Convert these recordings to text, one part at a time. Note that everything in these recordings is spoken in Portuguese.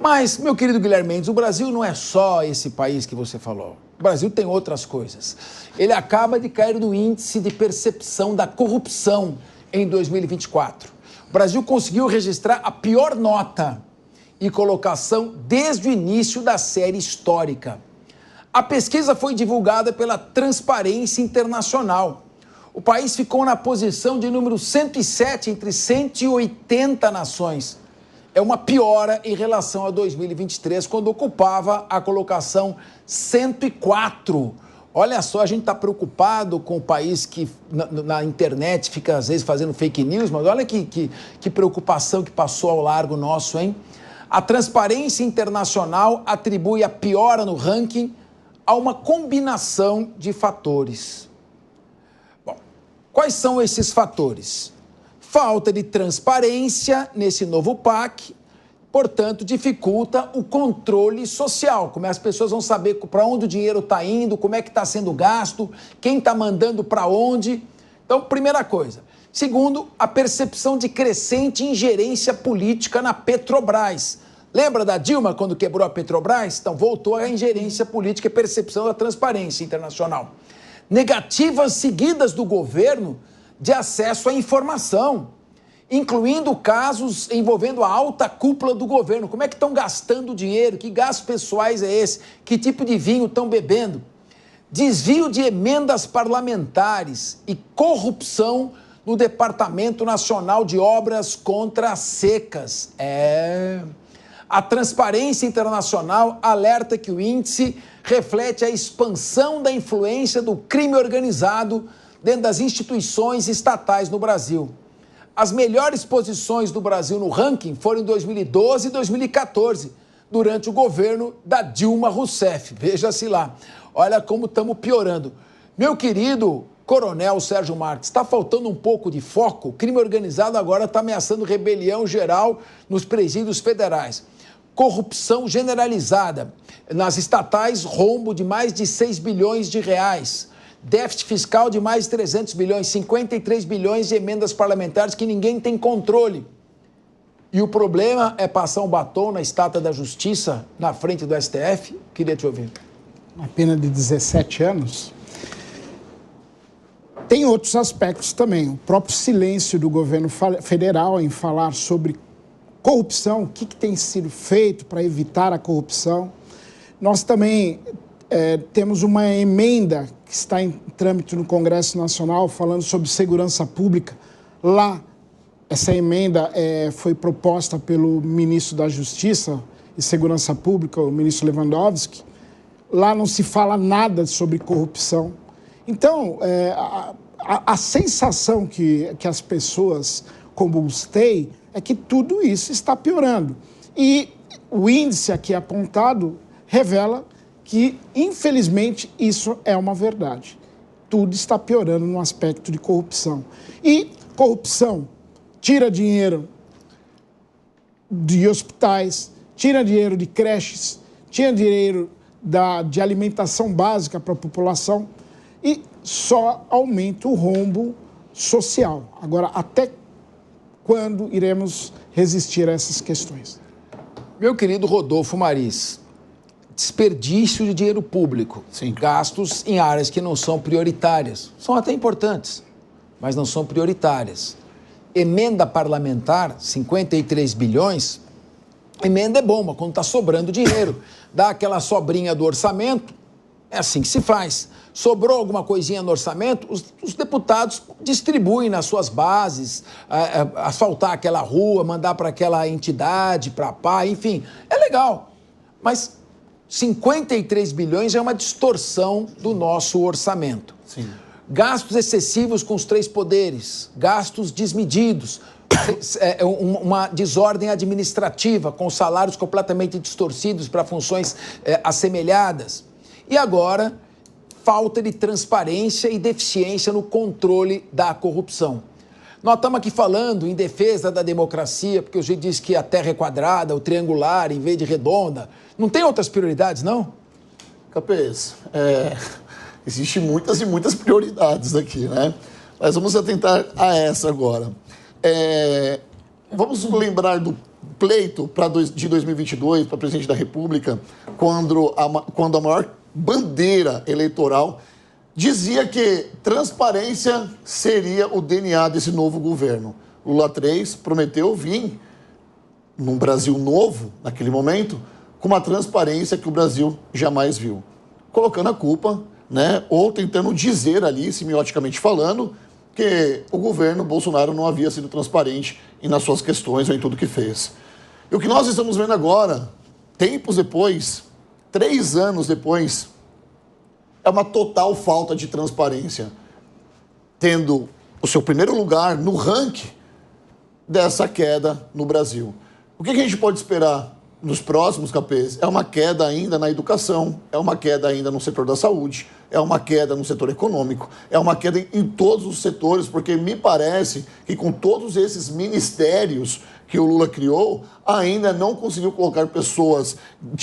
Mas, meu querido Guilherme Mendes, o Brasil não é só esse país que você falou. O Brasil tem outras coisas. Ele acaba de cair no índice de percepção da corrupção em 2024. O Brasil conseguiu registrar a pior nota e colocação desde o início da série histórica. A pesquisa foi divulgada pela Transparência Internacional. O país ficou na posição de número 107 entre 180 nações. É uma piora em relação a 2023, quando ocupava a colocação 104. Olha só, a gente está preocupado com o país que na internet fica, às vezes, fazendo fake news, mas olha que preocupação que passou ao largo nosso, hein? A Transparência Internacional atribui a piora no ranking a uma combinação de fatores. Bom, quais são esses fatores? Falta de transparência nesse novo PAC, portanto, dificulta o controle social. Como as pessoas vão saber para onde o dinheiro está indo, como é que está sendo gasto, quem está mandando para onde. Então, primeira coisa. Segundo, a percepção de crescente ingerência política na Petrobras. Lembra da Dilma quando quebrou a Petrobras? Então, voltou a ingerência política e percepção da Transparência Internacional. Negativas seguidas do governo de acesso à informação, incluindo casos envolvendo a alta cúpula do governo. Como é que estão gastando dinheiro? Que gastos pessoais é esse? Que tipo de vinho estão bebendo? Desvio de emendas parlamentares e corrupção no Departamento Nacional de Obras contra as Secas. A Transparência Internacional alerta que o índice reflete a expansão da influência do crime organizado dentro das instituições estatais no Brasil. As melhores posições do Brasil no ranking foram em 2012 e 2014, durante o governo da Dilma Rousseff. Veja-se lá. Olha como estamos piorando. Meu querido Coronel Sérgio Marques, está faltando um pouco de foco? O crime organizado agora está ameaçando rebelião geral nos presídios federais. Corrupção generalizada. Nas estatais, rombo de mais de 6 bilhões de reais. Déficit fiscal de mais de 300 bilhões, 53 bilhões de emendas parlamentares que ninguém tem controle. E o problema é passar um batom na estátua da Justiça na frente do STF? Queria te ouvir. Uma pena de 17 anos. Tem outros aspectos também. O próprio silêncio do governo federal em falar sobre corrupção, o que tem sido feito para evitar a corrupção. Nós também temos uma emenda que está em trâmite no Congresso Nacional falando sobre segurança pública. Lá, essa emenda foi proposta pelo ministro da Justiça e Segurança Pública, o ministro Lewandowski. Lá não se fala nada sobre corrupção. Então, a sensação que as pessoas comuns têm é que tudo isso está piorando. E o índice aqui apontado revela que, infelizmente, isso é uma verdade. Tudo está piorando no aspecto de corrupção. E corrupção tira dinheiro de hospitais, tira dinheiro de creches, tira dinheiro de alimentação básica para a população e só aumenta o rombo social. Agora, até quando iremos resistir a essas questões? Meu querido Rodolfo Maris, desperdício de dinheiro público. Sim. Gastos em áreas que não são prioritárias. São até importantes, mas não são prioritárias. Emenda parlamentar, 53 bilhões, emenda é bom, mas quando está sobrando dinheiro, dá aquela sobrinha do orçamento, é assim que se faz. Sobrou alguma coisinha no orçamento, os deputados distribuem nas suas bases, asfaltar aquela rua, mandar para aquela entidade, para a PA, enfim, é legal. Mas 53 bilhões é uma distorção do nosso orçamento. Sim. Gastos excessivos com os três poderes, gastos desmedidos, uma desordem administrativa, com salários completamente distorcidos para funções assemelhadas. E agora, falta de transparência e deficiência no controle da corrupção. Nós estamos aqui falando em defesa da democracia, porque o jeito diz que a terra é quadrada, o triangular em vez de redonda. Não tem outras prioridades, não? Capês, existem muitas e muitas prioridades aqui, né? Mas vamos atentar a essa agora. Vamos lembrar pleito de 2022 para presidente da República, quando a maior bandeira eleitoral dizia que transparência seria o DNA desse novo governo. Lula 3 prometeu vir num Brasil novo, naquele momento, com uma transparência que o Brasil jamais viu. Colocando a culpa, né, ou tentando dizer ali, semioticamente falando, que o governo Bolsonaro não havia sido transparente nas suas questões ou em tudo que fez. E o que nós estamos vendo agora, tempos depois, 3 anos depois, é uma total falta de transparência, tendo o seu primeiro lugar no ranking dessa queda no Brasil. O que a gente pode esperar nos próximos capês? É uma queda ainda na educação, é uma queda ainda no setor da saúde, é uma queda no setor econômico, é uma queda em todos os setores, porque me parece que com todos esses ministérios que o Lula criou, ainda não conseguiu colocar pessoas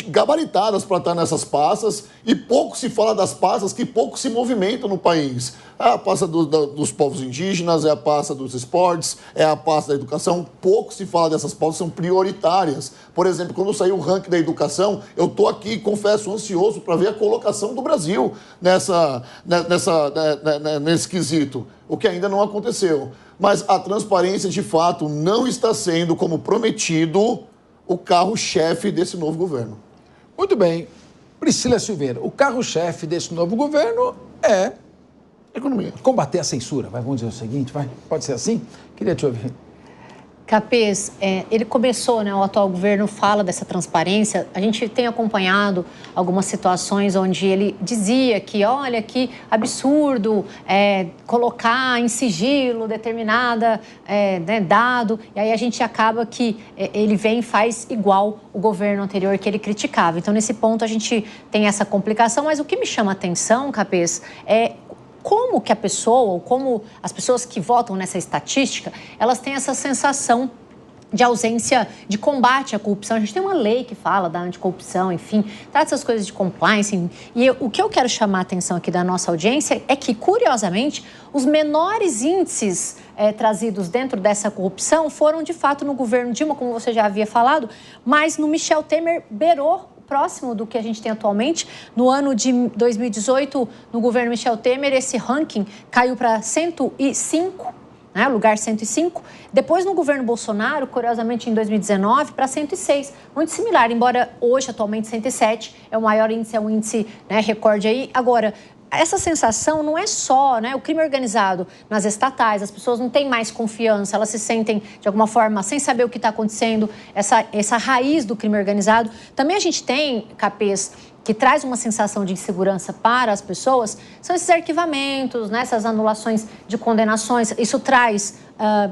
gabaritadas para estar nessas pastas, e pouco se fala das pastas que pouco se movimentam no país. É a pasta dos povos indígenas, é a pasta dos esportes, é a pasta da educação. Pouco se fala dessas pastas, são prioritárias. Por exemplo, quando saiu o ranking da educação, eu estou aqui, confesso, ansioso para ver a colocação do Brasil nesse quesito, o que ainda não aconteceu. Mas a transparência, de fato, não está sendo, como prometido, o carro-chefe desse novo governo. Muito bem. Priscila Silveira, o carro-chefe desse novo governo é economia. Combater a censura. Vamos dizer o seguinte, pode ser assim? Queria te ouvir. Capês, ele começou, né, o atual governo fala dessa transparência. A gente tem acompanhado algumas situações onde ele dizia que, olha, que absurdo colocar em sigilo determinada dado, e aí a gente acaba que ele vem e faz igual o governo anterior que ele criticava. Então, nesse ponto, a gente tem essa complicação, mas o que me chama a atenção, Capês, é como que a pessoa, ou como as pessoas que votam nessa estatística, elas têm essa sensação de ausência de combate à corrupção. A gente tem uma lei que fala da anticorrupção, enfim, trata essas coisas de compliance. E o que eu quero chamar a atenção aqui da nossa audiência é que, curiosamente, os menores índices trazidos dentro dessa corrupção foram, de fato, no governo Dilma, como você já havia falado, mas no Michel Temer beirou próximo do que a gente tem atualmente. No ano de 2018, no governo Michel Temer, esse ranking caiu para 105, né, lugar 105. Depois, no governo Bolsonaro, curiosamente, em 2019, para 106. Muito similar, embora hoje, atualmente, 107 é o maior índice, é um índice, né, recorde aí. Agora, essa sensação não é só, né, o crime organizado nas estatais, as pessoas não têm mais confiança, elas se sentem, de alguma forma, sem saber o que está acontecendo, essa raiz do crime organizado. Também a gente tem, Capês, que traz uma sensação de insegurança para as pessoas, são esses arquivamentos, né, essas anulações de condenações. Isso traz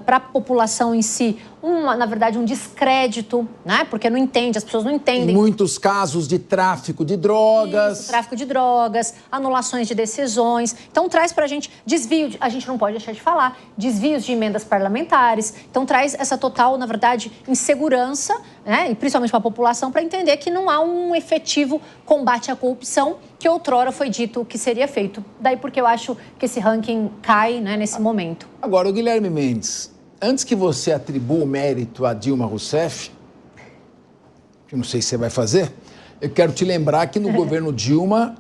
para a população em si, na verdade, um descrédito, né? Porque não entende, as pessoas não entendem. Em muitos casos de tráfico de drogas. Isso, tráfico de drogas, anulações de decisões. Então, traz para a gente desvio, a gente não pode deixar de falar, desvios de emendas parlamentares. Então, traz essa total, na verdade, insegurança, né? E principalmente para a população, para entender que não há um efetivo combate à corrupção que outrora foi dito que seria feito. Daí porque eu acho que esse ranking cai, né, nesse momento. Agora, o Guilherme Mendes, antes que você atribua o mérito a Dilma Rousseff, que não sei se você vai fazer, eu quero te lembrar que no governo Dilma,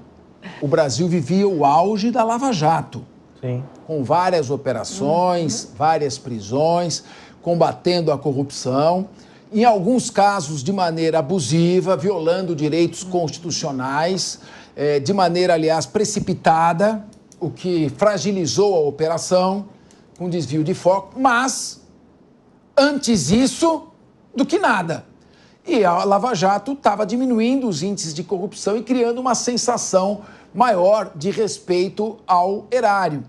o Brasil vivia o auge da Lava Jato. Sim. Com várias operações, várias prisões, combatendo a corrupção, em alguns casos de maneira abusiva, violando direitos constitucionais, de maneira, aliás, precipitada, o que fragilizou a operação, com desvio de foco, mas antes isso do que nada. E a Lava Jato estava diminuindo os índices de corrupção e criando uma sensação maior de respeito ao erário.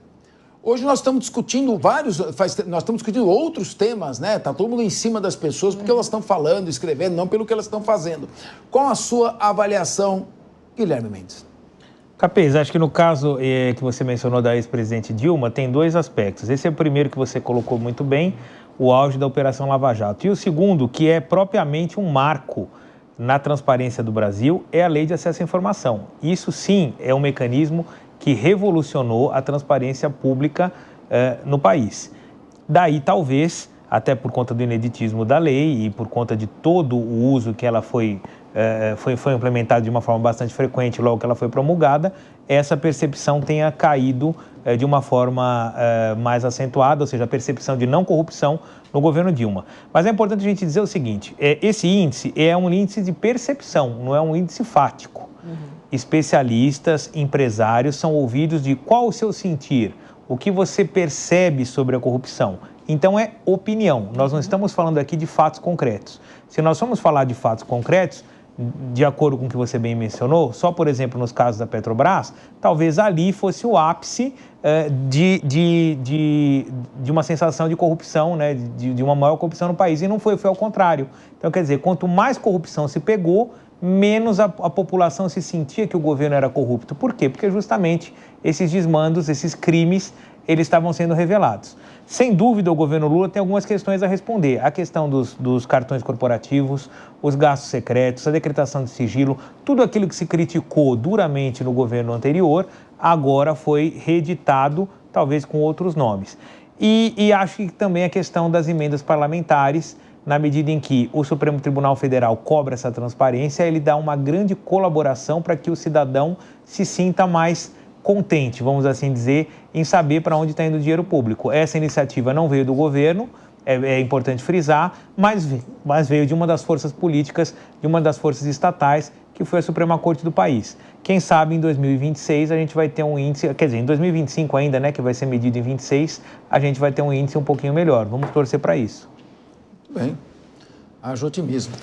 Hoje nós estamos discutindo nós estamos discutindo outros temas, né? Está todo mundo em cima das pessoas porque elas estão falando, escrevendo, não pelo que elas estão fazendo. Qual a sua avaliação, Guilherme Mendes? Capês, acho que no caso que você mencionou da ex-presidente Dilma, tem 2 aspectos. Esse é o primeiro que você colocou muito bem, o auge da Operação Lava Jato. E o segundo, que é propriamente um marco na transparência do Brasil, é a Lei de Acesso à Informação. Isso sim é um mecanismo que revolucionou a transparência pública no país. Daí, talvez, até por conta do ineditismo da lei e por conta de todo o uso que ela foi implementada de uma forma bastante frequente logo que ela foi promulgada, essa percepção tenha caído de uma forma mais acentuada, ou seja, a percepção de não corrupção no governo Dilma. Mas é importante a gente dizer o seguinte, esse índice é um índice de percepção, não é um índice fático. Especialistas, empresários são ouvidos de qual o seu sentir, o que você percebe sobre a corrupção. Então é opinião, nós não estamos falando aqui de fatos concretos. Se nós formos falar de fatos concretos, de acordo com o que você bem mencionou, só por exemplo nos casos da Petrobras, talvez ali fosse o ápice de uma sensação de corrupção, né, de uma maior corrupção no país, e não foi ao contrário. Então quer dizer, quanto mais corrupção se pegou, menos a população se sentia que o governo era corrupto. Por quê? Porque justamente esses desmandos, esses crimes, eles estavam sendo revelados. Sem dúvida, o governo Lula tem algumas questões a responder. A questão dos cartões corporativos, os gastos secretos, a decretação de sigilo, tudo aquilo que se criticou duramente no governo anterior, agora foi reeditado, talvez com outros nomes. E acho que também a questão das emendas parlamentares, na medida em que o Supremo Tribunal Federal cobra essa transparência, ele dá uma grande colaboração para que o cidadão se sinta mais contente, vamos assim dizer, em saber para onde está indo o dinheiro público. Essa iniciativa não veio do governo, é importante frisar, mas veio de uma das forças políticas, de uma das forças estatais, que foi a Suprema Corte do país. Quem sabe em 2026 a gente vai ter um índice, quer dizer, em 2025 ainda, né, que vai ser medido em 26, a gente vai ter um índice um pouquinho melhor. Vamos torcer para isso. Bem, haja otimismo.